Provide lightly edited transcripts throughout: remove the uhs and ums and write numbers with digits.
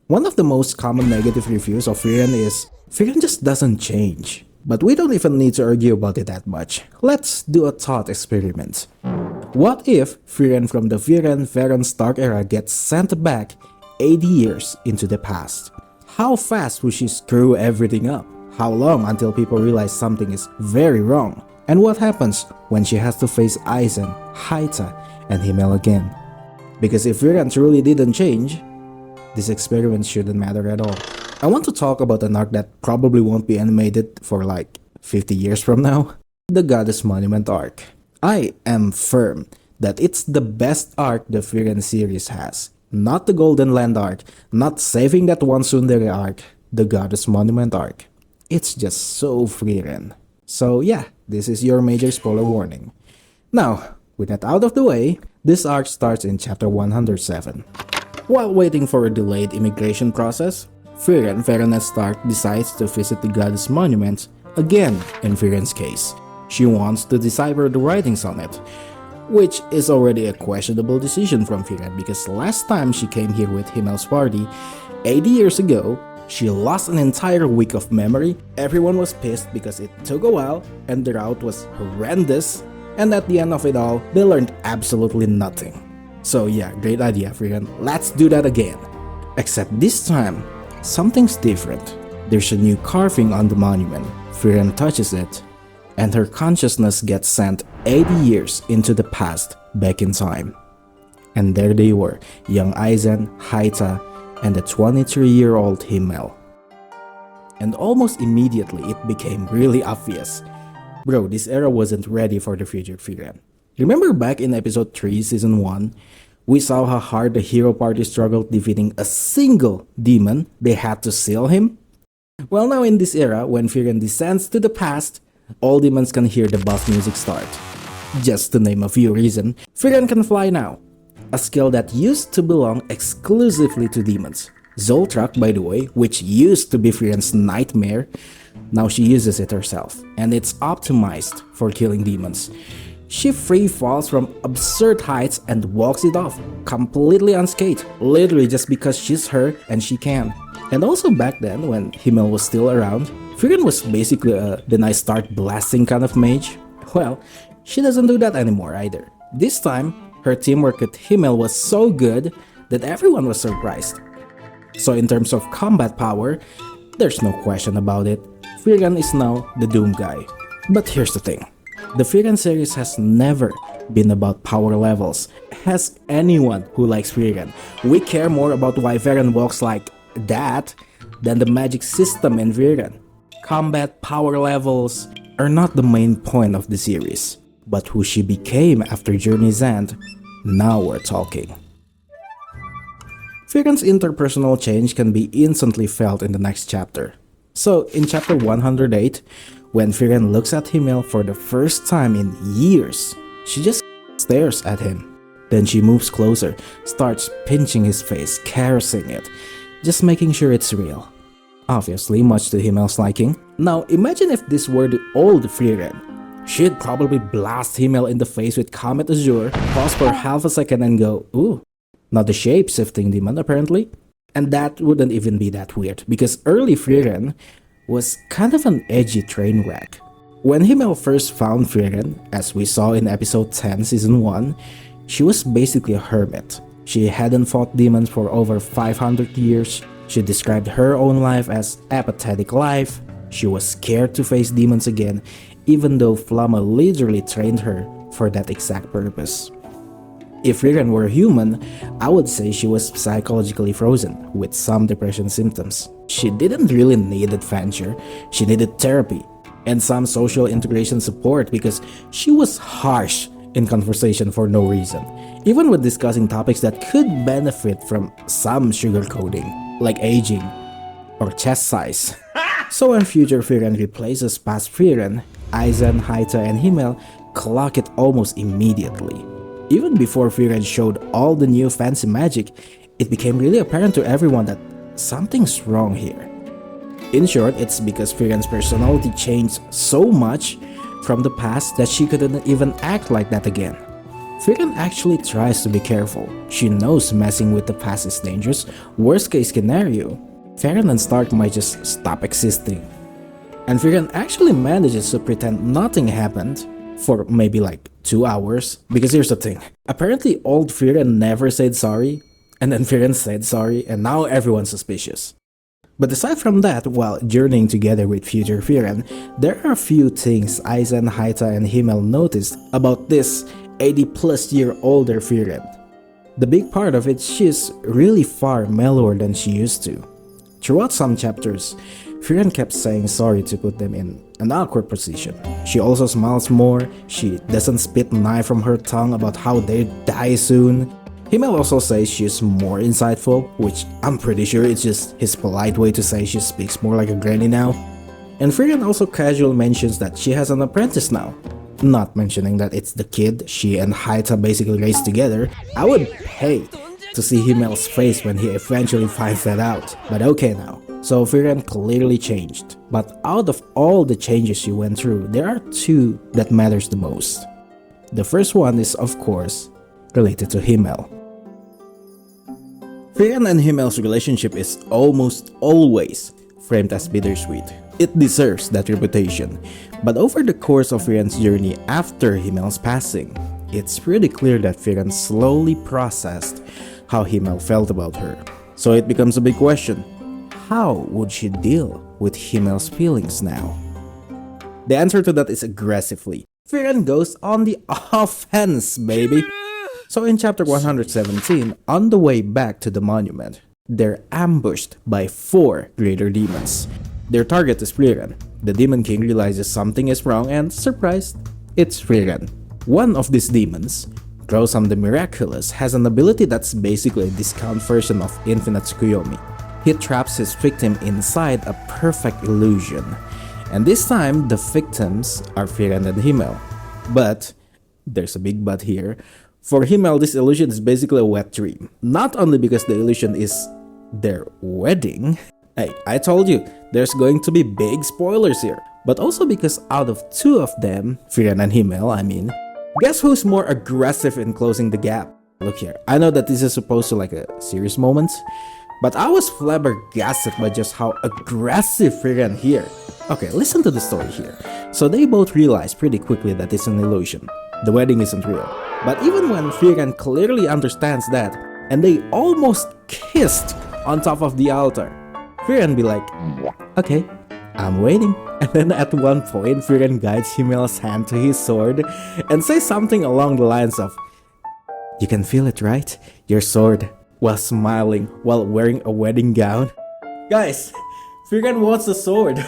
One of the most common negative reviews of Frieren is, Frieren just doesn't change. But we don't even need to argue about it that much. Let's do a thought experiment. What if Frieren from the Veron Stark era gets sent back 80 years into the past? How fast would she screw everything up? How long until people realize something is very wrong? And what happens when she has to face Aizen, Haita, and Himmel again? Because if Frieren truly didn't change, this experiment shouldn't matter at all. I want to talk about an arc that probably won't be animated for like 50 years from now. The Goddess Monument arc. I am firm that it's the best arc the Frieren series has. Not the Golden Land arc, not saving that one Tsundere arc, the Goddess Monument arc. It's just so Frieren. So yeah, this is your major spoiler warning. Now, with that out of the way, this arc starts in chapter 107. While waiting for a delayed immigration process, Frieren Veronet Stark decides to visit the Goddess Monument again in Frieren's case. She wants to decipher the writings on it, which is already a questionable decision from Frieren because last time she came here with Himmel's party, 80 years ago, she lost an entire week of memory. Everyone was pissed because it took a while and the route was horrendous, and at the end of it all, they learned absolutely nothing. So yeah, great idea, Frieren. Let's do that again. Except this time, something's different. There's a new carving on the monument. Frieren touches it, and her consciousness gets sent 80 years into the past, back in time. And there they were, young Aizen, Haita, and the 23-year-old Himmel. And almost immediately it became really obvious. Bro, this era wasn't ready for the future Frieren. Remember back in episode 3 season 1, we saw how hard the hero party struggled defeating a single demon they had to seal him? Well, now in this era, when Frieren descends to the past, all demons can hear the buff music start. Just to name a few reasons, Frieren can fly now, a skill that used to belong exclusively to demons. Zoltrak, by the way, which used to be Frieren's nightmare, now she uses it herself, and it's optimized for killing demons. She free falls from absurd heights and walks it off, completely unscathed, literally just because she's her and she can. And also back then, when Himmel was still around, Frieren was basically a then I start blasting kind of mage. Well, she doesn't do that anymore either. This time, her teamwork with Himmel was so good that everyone was surprised. So in terms of combat power, there's no question about it. Frieren is now the Doom guy. But here's the thing. The Frieren series has never been about power levels. Ask anyone who likes Frieren. We care more about why Frieren walks like that than the magic system in Frieren. Combat power levels are not the main point of the series, but who she became after Journey's End, now we're talking. Frieren's interpersonal change can be instantly felt in the next chapter. So in chapter 108, when Frieren looks at Himmel for the first time in years, she just stares at him. Then she moves closer, starts pinching his face, caressing it, just making sure it's real. Obviously, much to Himmel's liking. Now, imagine if this were the old Frieren. She'd probably blast Himmel in the face with Comet Azure, pause for half a second and go, ooh, not the shape-shifting demon apparently. And that wouldn't even be that weird, because early Frieren was kind of an edgy train wreck. When Himmel first found Frieren, as we saw in episode 10 season 1, she was basically a hermit. She hadn't fought demons for over 500 years. She described her own life as apathetic life. She was scared to face demons again, even though Flamma literally trained her for that exact purpose. If Frieren were human, I would say she was psychologically frozen, with some depression symptoms. She didn't really need adventure, she needed therapy, and some social integration support because she was harsh in conversation for no reason, even when discussing topics that could benefit from some sugarcoating, like aging or chest size. So when future Frieren replaces past Frieren, Aizen, Haita, and Himmel clock it almost immediately. Even before Frieren showed all the new fancy magic, it became really apparent to everyone that something's wrong here. In short, it's because Frieren's personality changed so much from the past that she couldn't even act like that again. Frieren actually tries to be careful. She knows messing with the past is dangerous. Worst case scenario, Frieren and Stark might just stop existing. And Frieren actually manages to pretend nothing happened for maybe like 2 hours. Because here's the thing, apparently old Frieren never said sorry, and then Frieren said sorry, and now everyone's suspicious. But aside from that, while journeying together with future Frieren, there are a few things Aizen, Haita, and Himmel noticed about this 80 plus year older Frieren. The big part of it, she's really far mellower than she used to. Throughout some chapters, Frieren kept saying sorry to put them in an awkward position. She also smiles more, she doesn't spit knife from her tongue about how they die soon. Himmel also says she's more insightful, which I'm pretty sure it's just his polite way to say she speaks more like a granny now. And Frieren also casually mentions that she has an apprentice now, not mentioning that it's the kid she and Haita basically raised together. I would pay to see Himmel's face when he eventually finds that out, but okay now. So Frieren clearly changed, but out of all the changes she went through, there are two that matters the most. The first one is of course related to Himmel. Frieren and Himmel's relationship is almost always framed as bittersweet. It deserves that reputation, but over the course of Frieren's journey after Himmel's passing, it's pretty clear that Frieren slowly processed how Himmel felt about her. So it becomes a big question. How would she deal with Himmel's feelings now? The answer to that is aggressively. Frieren goes on the offense, baby! So in chapter 117, on the way back to the monument, they're ambushed by 4 greater demons. Their target is Frieren. The Demon King realizes something is wrong and, surprised, it's Frieren. One of these demons, Grosam the Miraculous, has an ability that's basically a discount version of Infinite Tsukuyomi. He traps his victim inside a perfect illusion. And this time, the victims are Frieren and Himmel. But, there's a big but here, for Himmel, this illusion is basically a wet dream. Not only because the illusion is their wedding. Hey, I told you, there's going to be big spoilers here. But also because out of 2 of them, Frieren and Himmel, guess who's more aggressive in closing the gap? Look here, I know that this is supposed to like a serious moment, but I was flabbergasted by just how aggressive Frieren here. Okay, listen to the story here. So they both realize pretty quickly that it's an illusion. The wedding isn't real. But even when Frieren clearly understands that, and they almost kissed on top of the altar, Frieren be like, okay, I'm waiting. And then at one point, Frieren guides Himmel's hand to his sword and says something along the lines of, you can feel it, right? Your sword, while smiling, while wearing a wedding gown. Guys, Frieren wants a sword.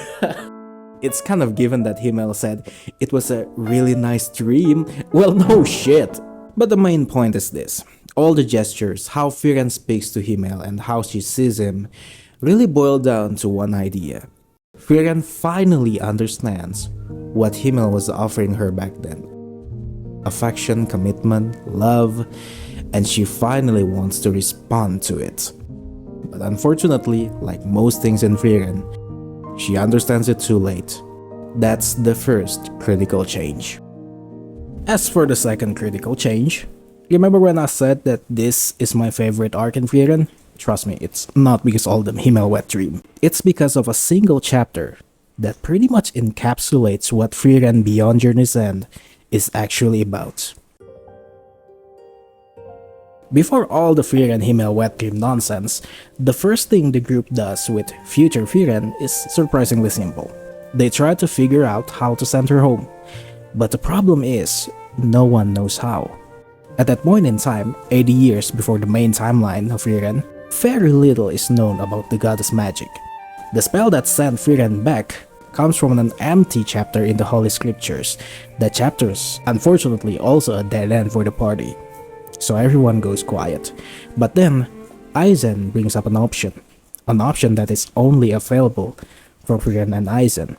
It's kind of given that Himmel said it was a really nice dream. Well, no shit. But the main point is this. All the gestures, how Frieren speaks to Himmel and how she sees him, really boil down to one idea. Frieren finally understands what Himmel was offering her back then. Affection, commitment, love, and she finally wants to respond to it. But unfortunately, like most things in Frieren, she understands it too late. That's the first critical change. As for the second critical change, remember when I said that this is my favorite arc in Frieren? Trust me, it's not because all them Himmel wet dream. It's because of a single chapter that pretty much encapsulates what Frieren Beyond Journey's End is actually about. Before all the Frieren Himmel wet dream nonsense, the first thing the group does with future Frieren is surprisingly simple. They try to figure out how to send her home. But the problem is, no one knows how. At that point in time, 80 years before the main timeline of Frieren, very little is known about the goddess magic. The spell that sent Frieren back comes from an empty chapter in the Holy Scriptures. The chapter's unfortunately also a dead end for the party. So everyone goes quiet. But then, Aizen brings up an option that is only available for Frieren and Aizen.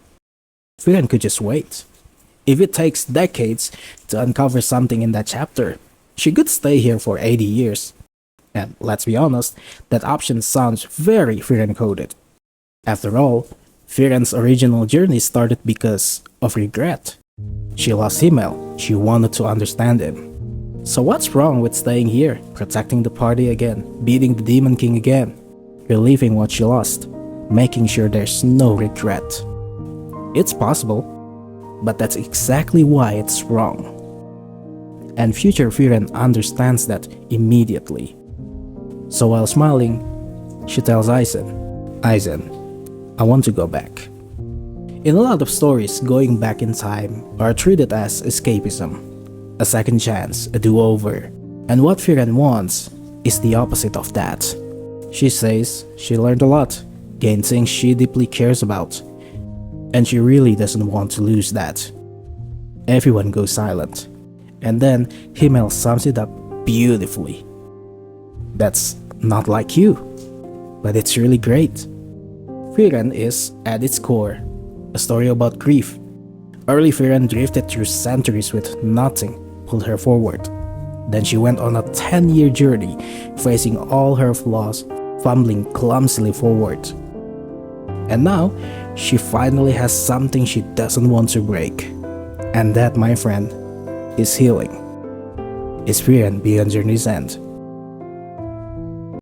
Frieren could just wait. If it takes decades to uncover something in that chapter, she could stay here for 80 years. And let's be honest, that option sounds very Frieren coded. After all, Frieren's original journey started because of regret. She lost Himmel, she wanted to understand him. So what's wrong with staying here, protecting the party again, beating the Demon King again, relieving what she lost, making sure there's no regret? It's possible, but that's exactly why it's wrong. And future Frieren understands that immediately. So while smiling, she tells Aizen, I want to go back. In a lot of stories, going back in time are treated as escapism, a second chance, a do-over. And what Frieren wants is the opposite of that. She says she learned a lot, gained things she deeply cares about, and she really doesn't want to lose that. Everyone goes silent, and then Himmel sums it up beautifully. That's not like you, but it's really great. Frieren is, at its core, a story about grief. Early Frieren drifted through centuries with nothing pulled her forward. Then she went on a 10-year journey, facing all her flaws, fumbling clumsily forward. And now, she finally has something she doesn't want to break. And that, my friend, is healing. Is Frieren beyond journey's end?